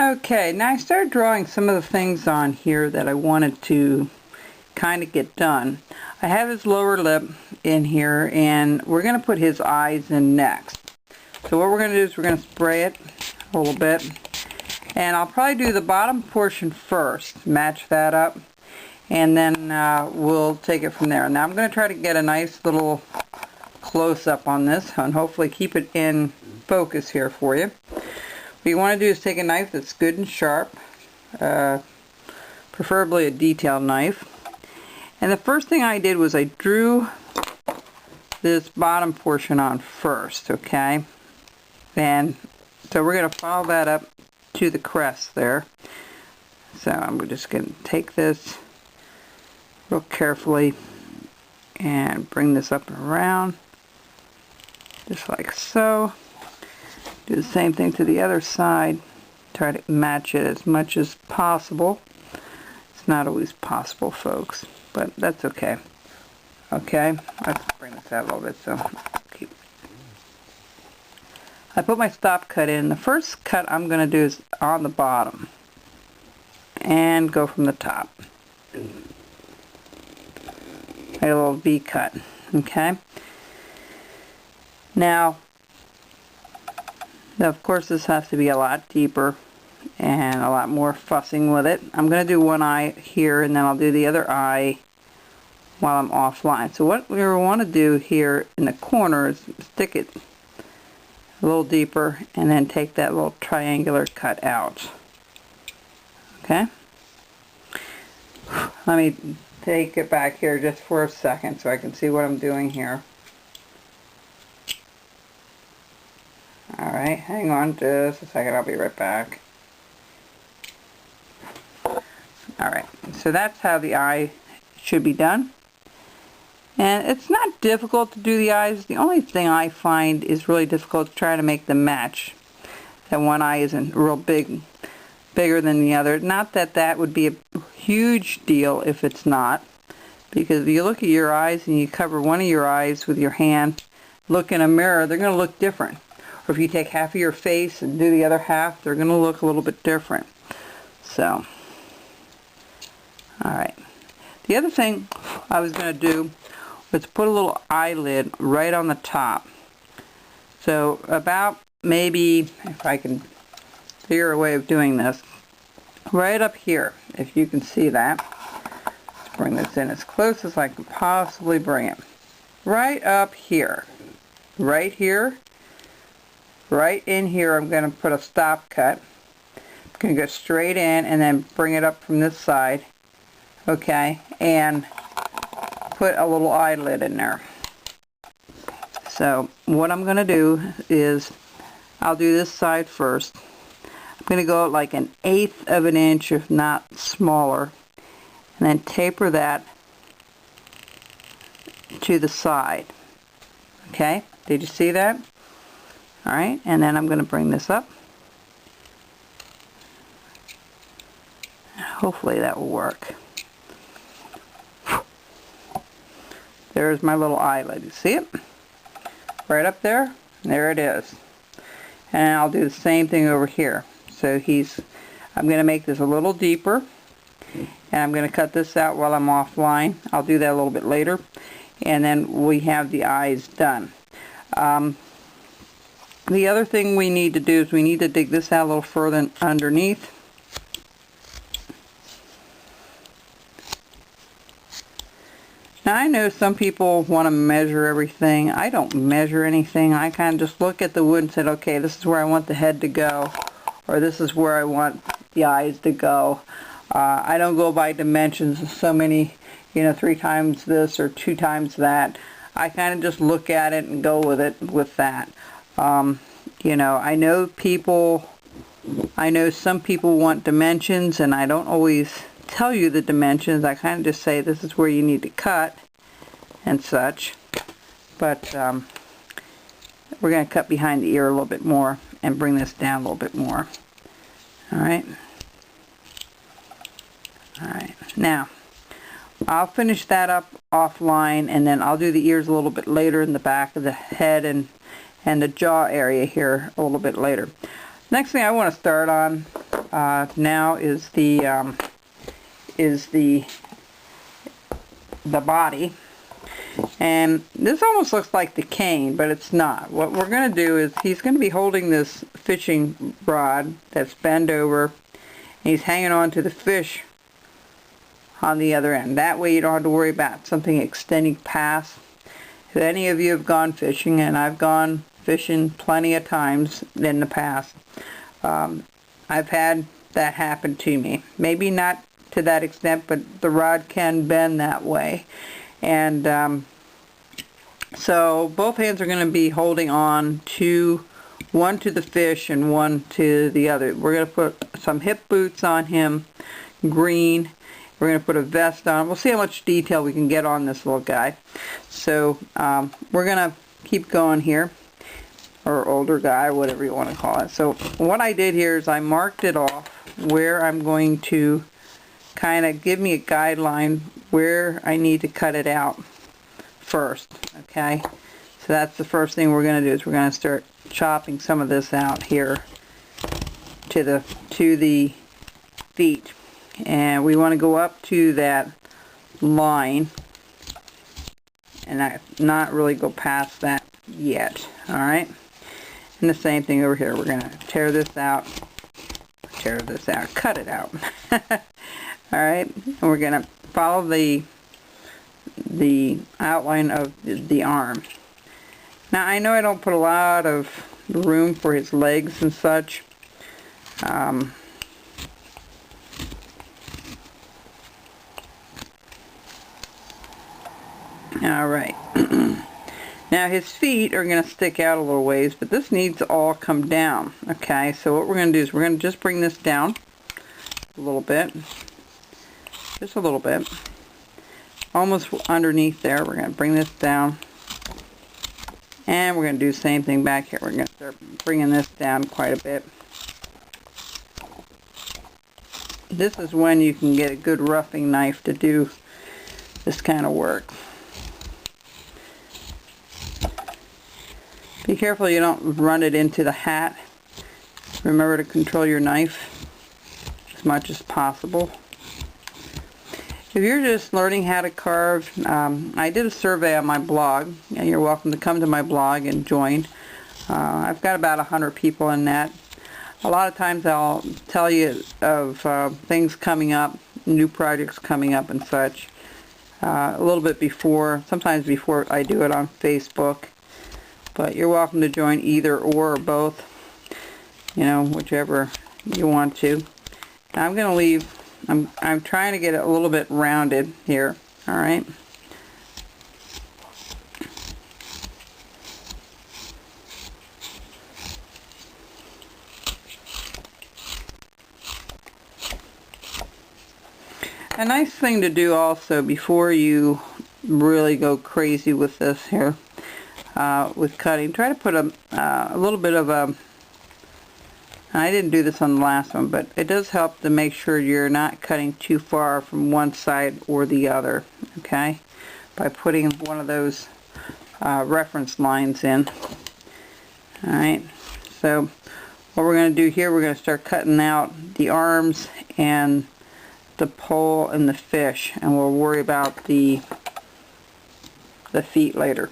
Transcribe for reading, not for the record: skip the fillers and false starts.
Okay, now I started drawing some of the things on here that I wanted to kind of get done. I have his lower lip in here, and we're going to put his eyes in next. So what we're going to do is we're going to spray it a little bit, and I'll probably do the bottom portion first, match that up, and then we'll take it from there. Now I'm going to try to get a nice little close-up on this and hopefully keep it in focus here for you. What you want to do is take a knife that's good and sharp, preferably a detailed knife. And the first thing I did was I drew this bottom portion on first, okay? And so we're going to follow that up to the crest there. So I'm just going to take this real carefully and bring this up and around, just like so. Do the same thing to the other side. Try to match it as much as possible. It's not always possible, folks, but that's okay. Okay, let's bring this out a little bit. So I put my stop cut in. The first cut I'm going to do is on the bottom and go from the top. Make a little V cut. Okay. Now, of course, this has to be a lot deeper and a lot more fussing with it. I'm going to do one eye here, and then I'll do the other eye while I'm offline. So what we want to do here in the corner is stick it a little deeper and then take that little triangular cut out. Okay? Let me take it back here just for a second so I can see what I'm doing here. Alright, hang on just a second, I'll be right back. Alright, so that's how the eye should be done. And it's not difficult to do the eyes. The only thing I find is really difficult to try to make them match. That one eye isn't real bigger than the other. Not that that would be a huge deal if it's not. Because if you look at your eyes and you cover one of your eyes with your hand, look in a mirror, they're going to look different. Or if you take half of your face and do the other half, they're going to look a little bit different. So, alright. The other thing I was going to do was put a little eyelid right on the top. So about maybe, if I can figure a way of doing this, right up here, if you can see that. Let's bring this in as close as I can possibly bring it. Right up here. Right here. Right in here I'm going to put a stop cut. I'm going to go straight in and then bring it up from this side. Okay, and put a little eyelid in there. So what I'm going to do is I'll do this side first. I'm going to go like 1/8 of an inch, if not smaller, and then taper that to the side. Okay, did you see that? Alright, and then I'm going to bring this up. Hopefully that will work. There's my little eyelid. You see it? Right up there. There it is. And I'll do the same thing over here. So I'm going to make this a little deeper. And I'm going to cut this out while I'm offline. I'll do that a little bit later. And then we have the eyes done. The other thing we need to do is we need to dig this out a little further underneath. Now I know some people want to measure everything. I don't measure anything. I kind of just look at the wood and said, okay, this is where I want the head to go, or this is where I want the eyes to go. I don't go by dimensions, so many, 3 times this or 2 times that. I kind of just look at it and go with it with that. I know some people want dimensions, and I don't always tell you the dimensions. I kind of just say this is where you need to cut and such. But we're going to cut behind the ear a little bit more and bring this down a little bit more. Alright. Alright. Now, I'll finish that up offline, and then I'll do the ears a little bit later in the back of the head and the jaw area here a little bit later. Next thing I want to start on now is the body. And this almost looks like the cane, but it's not. What we're going to do is he's going to be holding this fishing rod that's bent over, and he's hanging on to the fish on the other end. That way you don't have to worry about something extending past. If any of you have gone fishing, and I've gone fishing plenty of times in the past, I've had that happen to me. Maybe not to that extent, but the rod can bend that way. And so both hands are going to be holding on to one to the fish and one to the other. We're going to put some hip boots on him, green. We're going to put a vest on. We'll see how much detail we can get on this little guy. So we're going to keep going here, or older guy, whatever you want to call it. So what I did here is I marked it off where I'm going to kind of give me a guideline where I need to cut it out first. Okay, so that's the first thing we're going to do, is we're going to start chopping some of this out here to the feet, and we want to go up to that line and not really go past that yet. All right, and the same thing over here. We're going to tear this out, cut it out. All right, and we're going to follow the outline of the arm. Now I know I don't put a lot of room for his legs and such. All right. Now his feet are going to stick out a little ways, but this needs to all come down. Okay, so what we're going to do is we're going to just bring this down a little bit. Just a little bit. Almost underneath there. We're going to bring this down. And we're going to do the same thing back here. We're going to start bringing this down quite a bit. This is when you can get a good roughing knife to do this kind of work. Be careful you don't run it into the hat. Remember to control your knife as much as possible. If you're just learning how to carve, I did a survey on my blog, and you're welcome to come to my blog and join. I've got about 100 people in that. A lot of times I'll tell you of things coming up, new projects coming up and such, a little bit before, sometimes before I do it on Facebook. But you're welcome to join either or both, you know, whichever you want to. Now I'm going to leave, I'm trying to get it a little bit rounded here, all right? A nice thing to do also before you really go crazy with this here, with cutting, try to put a little bit of a, I didn't do this on the last one, but it does help to make sure you're not cutting too far from one side or the other, okay, by putting one of those reference lines in. Alright, so what we're going to do here, we're going to start cutting out the arms and the pole and the fish, and we'll worry about the feet later.